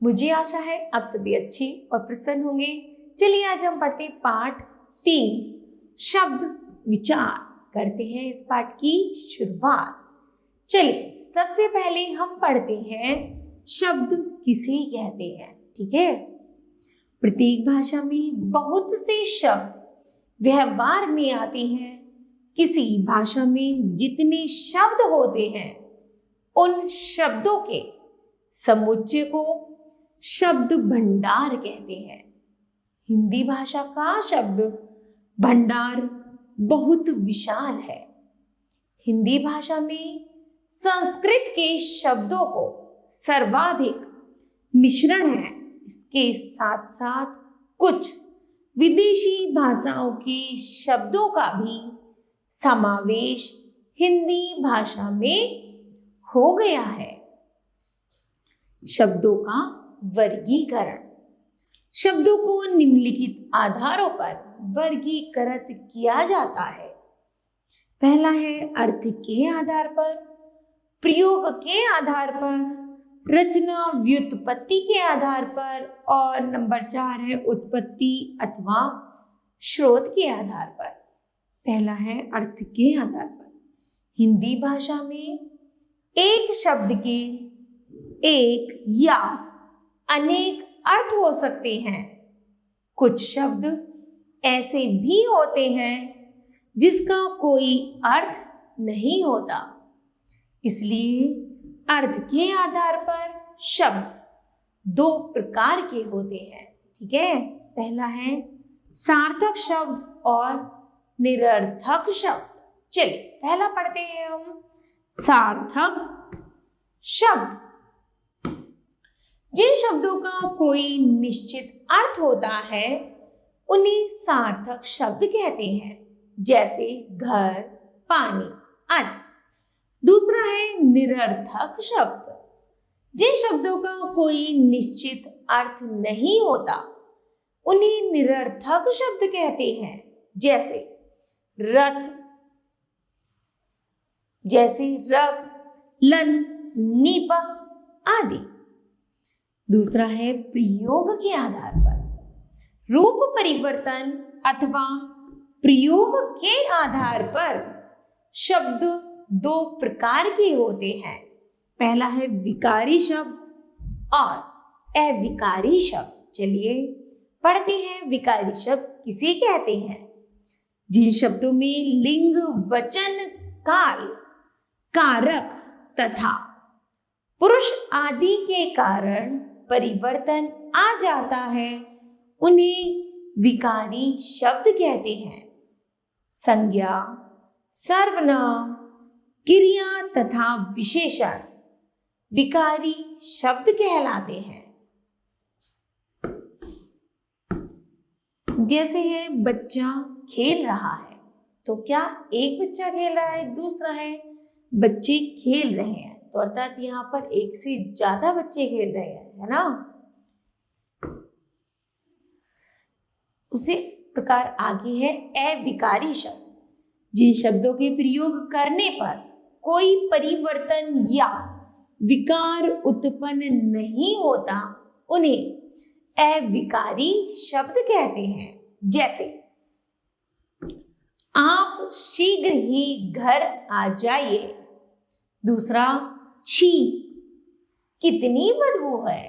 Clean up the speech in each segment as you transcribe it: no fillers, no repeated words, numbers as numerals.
मुझे आशा है आप सभी अच्छे और प्रसन्न होंगे। चलिए आज हम पढ़ते पाठ 3 शब्द विचार करते हैं इस पाठ की शुरुआत। चलिए सबसे पहले हम पढ़ते हैं शब्द किसे कहते हैं। ठीक है, प्रत्येक भाषा में बहुत से शब्द व्यवहार में आते हैं। किसी भाषा में जितने शब्द होते हैं उन शब्दों के समुच्चय को शब्द भंडार कहते हैं। हिंदी भाषा का शब्द भंडार बहुत विशाल है। हिंदी भाषा में संस्कृत के शब्दों को सर्वाधिक मिश्रण है। इसके साथ साथ कुछ विदेशी भाषाओं के शब्दों का भी समावेश हिंदी भाषा में हो गया है। शब्दों का वर्गीकरण। शब्दों को निम्नलिखित आधारों पर वर्गीकृत किया जाता है। पहला है अर्थ के आधार पर, प्रयोग के आधार पर, रचना व्युत्पत्ति के आधार पर और नंबर 4 है उत्पत्ति अथवा स्रोत के आधार पर। पहला है अर्थ के आधार पर। हिंदी भाषा में एक शब्द के एक या अनेक अर्थ हो सकते हैं। कुछ शब्द ऐसे भी होते हैं जिसका कोई अर्थ नहीं होता। इसलिए अर्थ के आधार पर शब्द 2 प्रकार के होते हैं। ठीक है, पहला है सार्थक शब्द और निरर्थक शब्द। चलिए पहला पढ़ते हैं हम सार्थक शब्द। जिन शब्दों का कोई निश्चित अर्थ होता है उन्हें सार्थक शब्द कहते हैं, जैसे घर, पानी आदि। दूसरा है निरर्थक शब्द। जिन शब्दों का कोई निश्चित अर्थ नहीं होता उन्हें निरर्थक शब्द कहते हैं, जैसे रथ, जैसे रग, लन, नीपा आदि। दूसरा है प्रयोग के आधार पर। रूप परिवर्तन अथवा प्रयोग के आधार पर शब्द 2 प्रकार के होते हैं। पहला है विकारी शब्द और अविकारी शब्द। चलिए पढ़ते हैं विकारी शब्द किसे कहते हैं। जिन शब्दों में लिंग, वचन, काल, कारक तथा पुरुष आदि के कारण परिवर्तन आ जाता है उन्हें विकारी शब्द कहते हैं। संज्ञा, सर्वनाम, क्रिया तथा विशेषण विकारी शब्द कहलाते हैं। जैसे है बच्चा खेल रहा है, तो क्या एक बच्चा खेल रहा है, दूसरा है बच्चे खेल रहे हैं, तो अर्थात यहाँ पर एक से ज्यादा बच्चे खेल रहे हैं, है ना। उसी प्रकार आगे है अविकारी शब्द। जिन शब्दों के प्रयोग करने पर कोई परिवर्तन या विकार उत्पन्न नहीं होता उन्हें अविकारी शब्द कहते हैं। जैसे आप शीघ्र ही घर आ जाइए। दूसरा, छी कितनी बदबू है।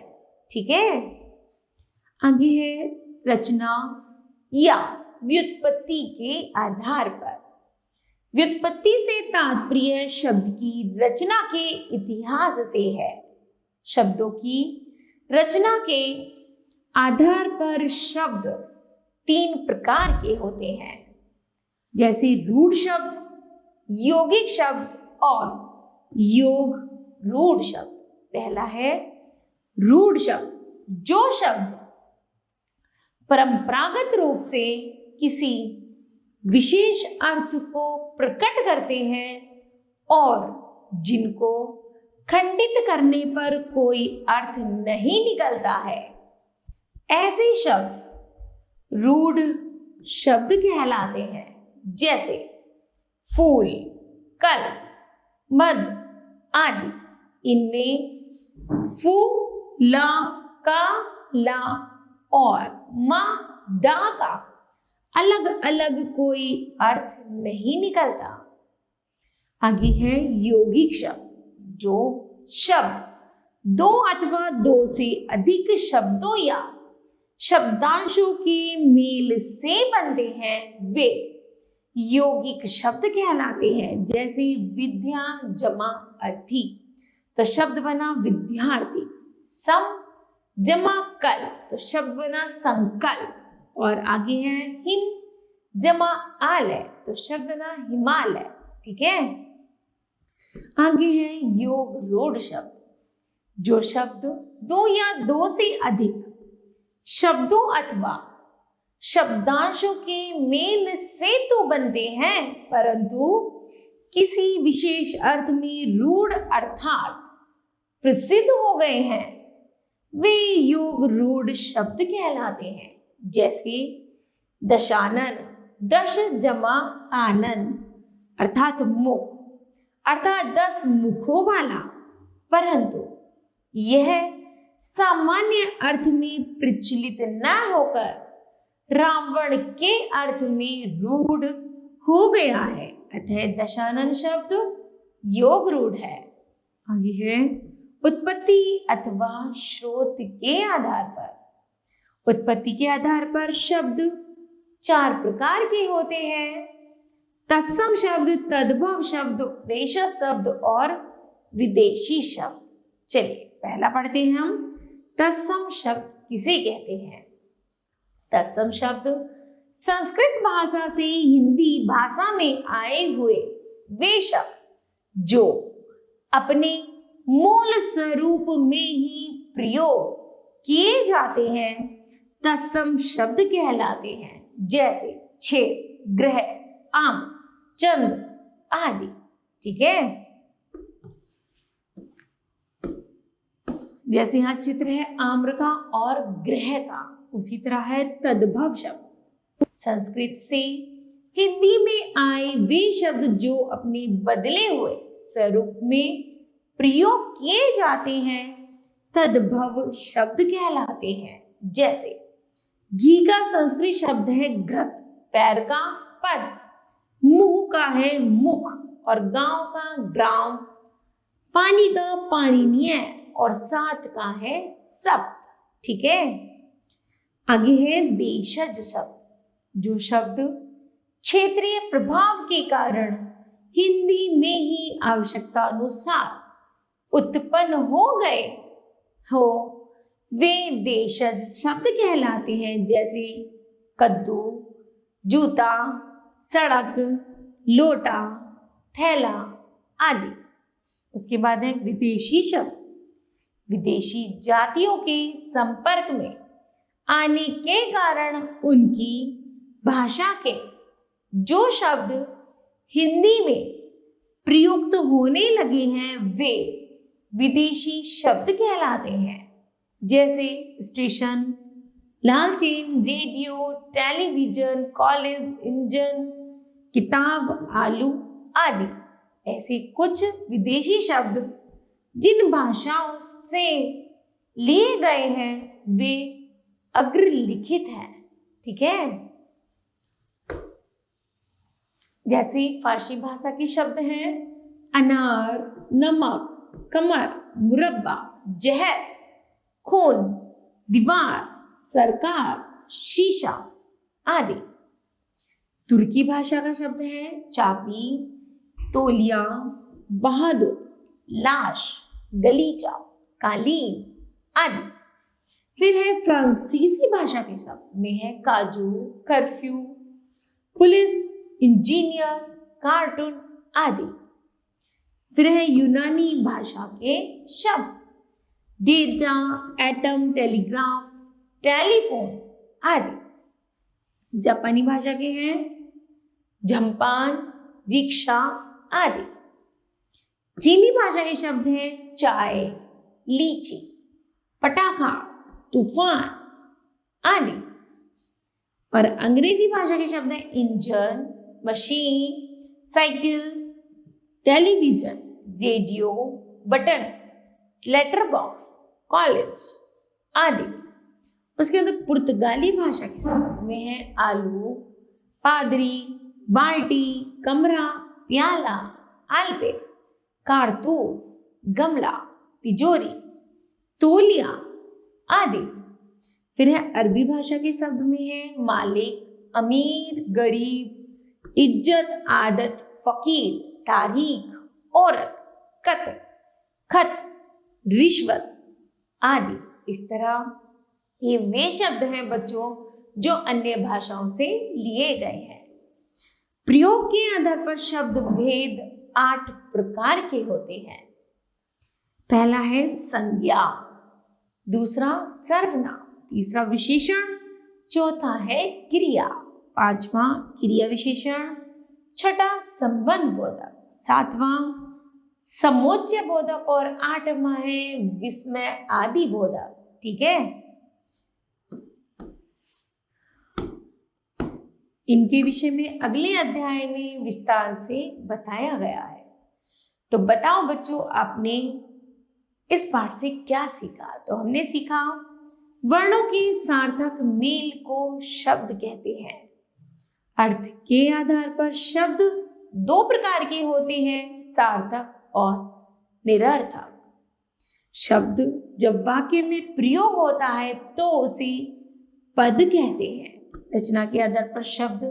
ठीक है, आगे है रचना या व्युत्पत्ति के आधार पर। व्युत्पत्ति से तात्पर्य शब्द की रचना के इतिहास से है। शब्दों की रचना के आधार पर शब्द 3 प्रकार के होते हैं, जैसे रूढ़ शब्द, यौगिक शब्द और योग रूढ़ शब्द। पहला है रूढ़ शब्द। जो शब्द परंपरागत रूप से किसी विशेष अर्थ को प्रकट करते हैं और जिनको खंडित करने पर कोई अर्थ नहीं निकलता है, ऐसे शब्द रूढ़ शब्द कहलाते हैं। जैसे फूल, कल, मद आदि। इनमें फू, ला, का, ला और मा, डा का अलग अलग कोई अर्थ नहीं निकलता। आगे है यौगिक शब्द। जो शब्द दो अथवा दो से अधिक शब्दों या शब्दांशों के मेल से बनते हैं वे यौगिक शब्द कहलाते हैं। जैसे विद्या जमा अर्थी, तो शब्द बना विद्यार्थी। सम जमा कल, तो शब्द बना संकल्प। और आगे है हिम जमा आलय, तो शब्द बना हिमालय। ठीक है, आगे है योग रूढ़ शब्द। जो शब्द दो या दो से अधिक शब्दों अथवा शब्दांशों के मेल से तो बनते हैं, परंतु किसी विशेष अर्थ में रूढ़ अर्थात प्रसिद्ध हो गए हैं, वे योग रूढ़ शब्द कहलाते हैं। जैसे दशानन, दश जमा आनंद अर्थात मुख, अर्थात 10 मुखों वाला, परंतु यह सामान्य अर्थ में प्रचलित न होकर रावण के अर्थ में रूढ़ हो गया है, अतः दशानन शब्द योग रूढ़ है। आगे है उत्पत्ति अथवा स्रोत के आधार पर। उत्पत्ति के आधार पर शब्द 4 प्रकार के होते हैं। तत्सम शब्द, तद्भव शब्द, उपदेशज शब्द और विदेशी शब्द। चलिए पहला पढ़ते हैं हम। तत्सम शब्द किसे कहते हैं? तत्सम शब्द संस्कृत भाषा से हिंदी भाषा में आए हुए वे शब्द जो अपने मूल स्वरूप में ही प्रयोग किए जाते हैं तत्सम शब्द कहलाते हैं। जैसे छेद, ग्रह, आम, चंद्र आदि। ठीक है, जैसे यहां चित्र है आम्र का और ग्रह का, उसी तरह है तद्भव शब्द संस्कृत से हिंदी में आए वे शब्द जो अपने बदले हुए स्वरूप में प्रयोग किए जाते हैं तद्भव शब्द कहलाते हैं। जैसे घी का संस्कृत शब्द है घृत, पैर का पद, मुंह का है मुख और गांव का ग्राम, पानी का पानीय और सात का है सप्त। ठीक है, आगे है देशज शब्द। जो शब्द क्षेत्रीय प्रभाव के कारण हिंदी में ही आवश्यकता अनुसार उत्पन्न हो गए हो वे देशज शब्द कहलाते हैं। जैसे कद्दू, जूता, सड़क, लोटा, थैला आदि। उसके बाद है विदेशी शब्द। विदेशी जातियों के संपर्क में आने के कारण उनकी भाषा के जो शब्द हिंदी में प्रयुक्त होने लगे हैं वे विदेशी शब्द कहलाते हैं। जैसे स्टेशन, लालटेन, रेडियो, टेलीविजन, कॉलेज, इंजन, किताब, आलू आदि। ऐसे कुछ विदेशी शब्द जिन भाषाओं से लिए गए हैं वे अग्रलिखित हैं। ठीक है, जैसे फारसी भाषा के शब्द हैं अनार, नमक, कमर, मुरब्बा, जहर, खून, दीवार, सरकार, शीशा आदि। तुर्की भाषा का शब्द है चाबी, तौलिया, बहादुर, लाश, गलीचा, कालीन आदि। फिर है फ्रांसीसी भाषा के शब्द में है काजू, कर्फ्यू, पुलिस, इंजीनियर, कार्टून आदि। फिर है यूनानी भाषा के शब्द डेटा, एटम, टेलीग्राफ, टेलीफोन आदि। जापानी भाषा के हैं झंपान, रिक्शा आदि। चीनी भाषा के शब्द हैं चाय, लीची, पटाखा, तूफान आदि। और अंग्रेजी भाषा के शब्द हैं engine, machine, cycle, television, radio, button, letter box, college आदि। उसके अंदर पुर्तगाली भाषा के शब्द में है आलू, पादरी, बाल्टी, कमरा, प्याला, आलबे, कारतूस, गमला, तिजोरी, तौलिया आदि। फिर है अरबी भाषा के शब्द में है मालिक, अमीर, गरीब, इज्जत, आदत, फकीर, तारीख, औरत, कत्ल, खत, रिश्वत आदि। इस तरह ये वे शब्द हैं बच्चों जो अन्य भाषाओं से लिए गए हैं। प्रयोग के आधार पर शब्द भेद 8 प्रकार के होते हैं। पहला है संज्ञा, दूसरा सर्वनाम, तीसरा विशेषण, चौथा है क्रिया, पांचवा क्रिया विशेषण, छठा संबंध बोधक, सातवां समोच्चय बोधक और आठवां है विस्मय आदि बोधक। ठीक है, इनके विषय में अगले अध्याय में विस्तार से बताया गया है। तो बताओ बच्चों, आपने इस पाठ से क्या सीखा? तो हमने सीखा वर्णों के सार्थक मेल को शब्द कहते हैं। अर्थ के आधार पर शब्द 2 प्रकार के होते हैं, सार्थक और निरर्थक। शब्द जब वाक्य में प्रयोग होता है तो उसे पद कहते हैं। रचना के आधार पर शब्द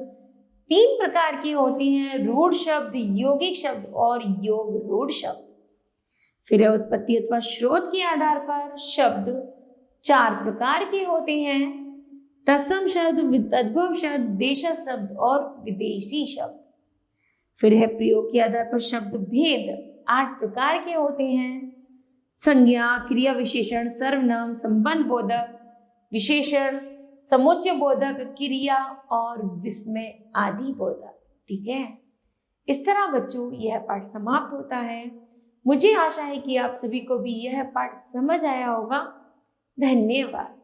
3 प्रकार के होते हैं, रूढ़ शब्द, यौगिक शब्द और योग रूढ़ शब्द। फिर है उत्पत्ति अथवा स्रोत के आधार पर शब्द 4 प्रकार के होते हैं, तत्सम शब्द, तद्भव शब्द, देशज शब्द और विदेशी शब्द। फिर है प्रयोग के आधार पर शब्द भेद 8 प्रकार के होते हैं, संज्ञा, क्रिया विशेषण, सर्वनाम, संबंध बोधक, विशेषण, समुच्चय बोधक, क्रिया और विस्मय आदि बोधक। ठीक है, इस तरह बच्चों यह पाठ समाप्त होता है। मुझे आशा है कि आप सभी को भी यह पाठ समझ आया होगा। धन्यवाद।